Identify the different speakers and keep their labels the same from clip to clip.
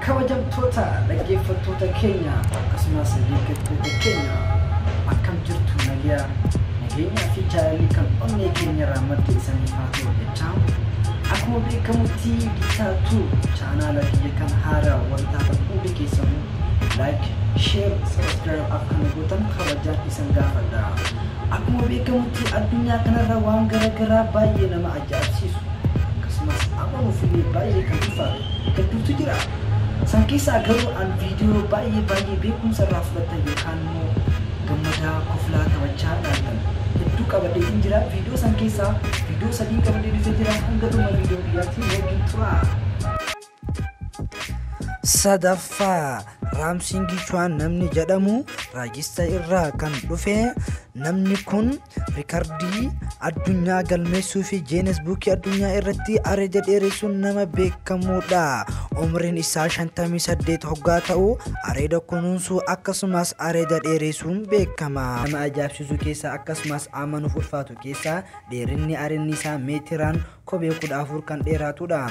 Speaker 1: kabajamtoota dhaggeeffattoota keenya akkasumas deeggartoota keenya akkam jirtu nageenya fi jaalalli kan onnee keenya irraa madde isaniif haa ta'u jechaa akkuma beekamutti gitaatu chaanaala kiyya kan haaraa wantoota hundi keessanuu like share subscribe akkana gootan kabajaan isin gaafadha. Akkuma beekamutti addunyaa kanarra waan garaagaraa baay'ee nama ajaa'ibsiisu akkasumas amanuuf illee baay'ee kan ulfaatu hedduutu jira. San keessaa garuu an viidiyoo baay'ee beekumsa irraa fudhatan yookaan immoo gammadaa koflaa taphachaa ilaaltan hedduu qabadhee jira. Viidiyoo san keessaa viidiyoo 3 qabadhee jira. Hanga dhuma viidiyoo biyyaatti wajjin tura. Sadaffaa Raamsingii Chuan namni jedhamu raajista irraa kan dhufe. Namni kun riikardii addunyaa galmeessuu fi Guinness Book addunyaa irratti areeda dheeressuun nama beekamuudha. Umriin isaa 58 hoggaa ta'u areeda kunuunsuu akkasumas areeda dheeressuun beekama. Nama ajaa'ibsiisu keessaa akkasumas amanuuf ulfaatu keessaa dheerinni areenni isaa meetiraan 14 kan dheeraatudha.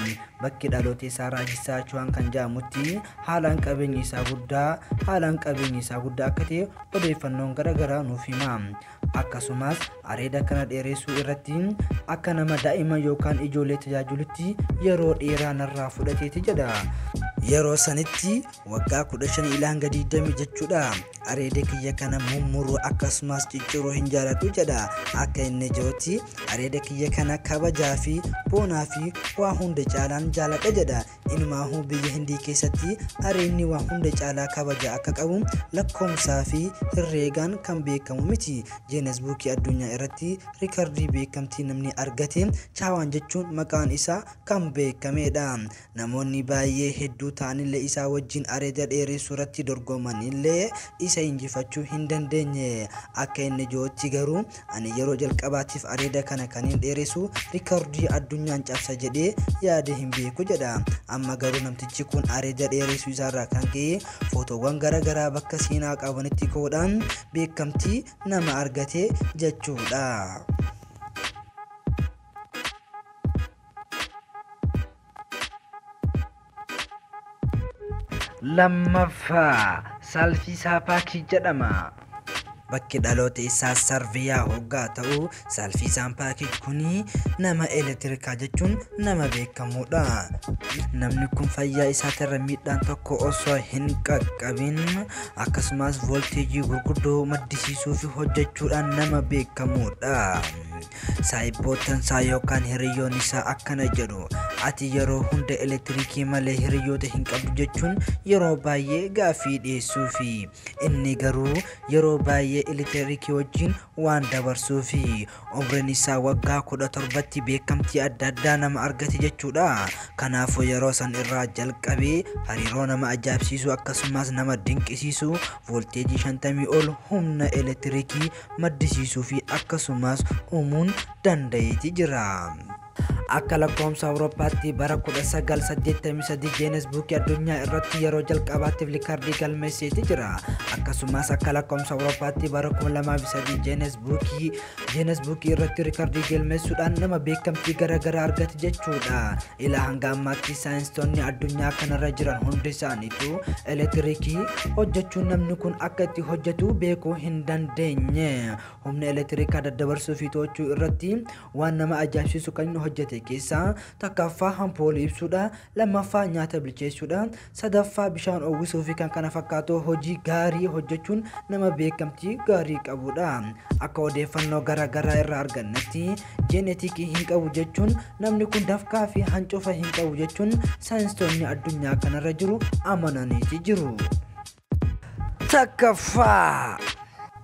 Speaker 1: Bakki dhaloota isaa raajistaa Chuan kan jedhamutti haalaan qabeenyi isaa guddaa akka ta'e odeeffannoon garaagaraa nuuf hima. Akkasumas areeda kana dheeressuu irratti akka nama daa'ima yookaan ijoollee tajaajilutti yeroo dheeraa narraa fudhateeti jedha. Yeroo sanitti waggaa 15 ilaa hanga 20 jechuudha. Areeda kiyya kana mummuruu akkasumas cicciruu hin jaalladhu jedha. Akka inni jirutti areeda kiyya kana kabajaa fi boonaa fi waa hunda caalaan jaalladha jedha. Inumaahuu biyya Hindii keessatti areenni waa hunda caalaa kabaja akka qabu lakkoomsaa fi herreegaan kan beekamu miti. Guinness Book addunyaa irratti riikardii beekamtii namni argate Chuan jechuun maqaan isaa kan beekamedha. Namoonni baay'ee hedduu ta'anillee isaa wajjin areeda dheeressuu irratti dorgomanillee isa injifachuu hin dandeenye. Akka inni jirutti garuu ani yeroo jalqabaatiif areeda kana kan hin dheeressu riikardii addunyaan cabsa jedhee yaade hin beeku jedha. Amma garuu namtichi kun areeda dheeressuu isaarraa kan ka'e footoowwan garaagaraa bakka seenaa qabanitti ka'uudhaan beekamtii nama argate jechuudha. Lammaffaa Salfiisaa Paakii jedhama. Bakki dhaloota isaa Sarviyaa hoggaa ta'u Salfiisaan Paakii kuni nama elektirikaa jechuun nama beekamuudha. Namni kun fayyaa isaatirra miidhaan tokko osoo hin qaqqabin akkasumas voolteejii gurguddoo maddisiisuu fi hojjechuudhaan nama beekamuudha. Saayibootan isaa yookaan hiriyoon isaa akkana jedhu ati yeroo hunda elektirikii malee hiriyoota hin qabdu jechuun yeroo baay'ee gaaffii dhiyeessuu fi inni garuu yeroo baay'ee elektirikii wajjin waan dabarsuu fi umriin isaa waggaa 17tti beekamtii adda addaa nama argate jechuudha. Kanaafuu yeroo san irraa jalqabee hariiroo nama ajaa'ibsiisu akkasumas nama dinqisiisu voolteejii 50 ol humna elektirikii maddisiisuu fi akkasumas uumuun danda'eeti jira. Akka lakkoomsa Awurooppaatti bara 1983 Guinness Book addunyaa irratti yeroo jalqabaatiif riikardii galmeesseeti jira. Akkasumas akka lakkoomsa Awurooppaatti bara 2003 Guinness Book irratti riikardii galmeessuudhaan nama beekamtii garaagaraa argate jechuudha. Ilaa hanga ammaatti saayinsistoonni addunyaa kanarra jiran hundi isaaniitu elektirikii hojjechuun namni kun akka itti hojjetu beekuu hin dandeenye. Humna elektirikaa daddabarsuu fi to'achuu irratti waan nama ajaa'ibsiisu kan hojjete keessaa takkaffaa ampoolii ibsuudha, lammaffaa nyaata bilcheessuudha, sadaffaa bishaan uwwisuu fi kan kana fakkaatu hojii gaarii hojjechuun nama beekamtii gaarii qabudha. Akka odeeffannoo garaagaraa irraa argannetti jeenetikii hin qabu jechuun namni kun dafqaa fi hancufa hin qabu jechuun saayinsistoonni addunyaa kanarra jiru amananiiti jiru. Takkaffaa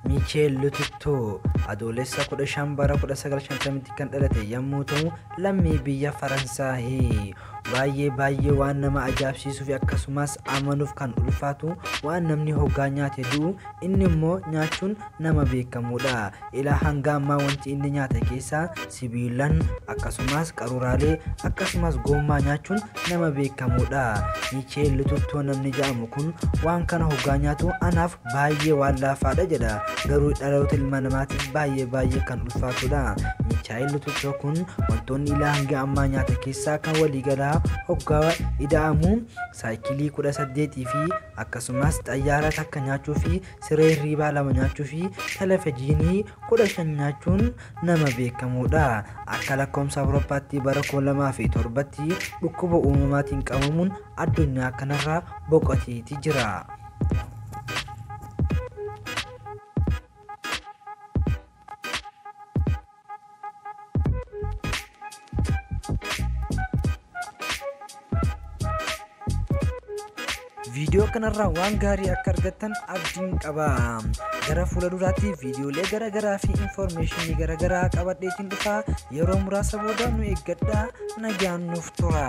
Speaker 1: Michel Lutito adoolessa 15 bara 1950 kan dhalate yommuu ta'u lammii biyya Faransaay. baay'ee waan nama ajaa'ibsiisuu fi akkasumas amanuuf kan ulfaatu waan namni hoggaa nyaate du'u inni immoo nyaachuun nama beekamuudha. Ilaa hanga ammaa wanti inni nyaate keessaa sibiilan akkasumas qaruuraalee akkasumas gommaa nyaachuun nama beekamuudha. Michel Lutito namni jedhamu kun waan kana hoggaa nyaatu anaaf baay'ee waan laafaadha jedha. Garuu dhaloota ilma namaatiif baay'ee kan ulfaatudha. chaayilli kun wantoonni ilaa hanga ammaa nyaata keessaa kan waliigalaa hoggaa ida'amu saayikilii 18 fi akkasumas xayyaara takka nyaachuu fi siree hirriibaa 2 nyaachuu fi televezyiinii 15 nyaachuun nama beekamudha. Akka lakkoofsa Awurooppaatti bara 2007tti dhukkuba uumamaatiin qabamuun addunyaa kanarraa boqoteeti jira. Video kanarraa waan gaarii akka argattan abdiin qaba. Gara fuula duraatti viidiyoolee garagaraa fi information garagaraa qabadheetiin dhufa. Yeroo muraasa booda nu eeggadhaa. Nagaan nuuf tura.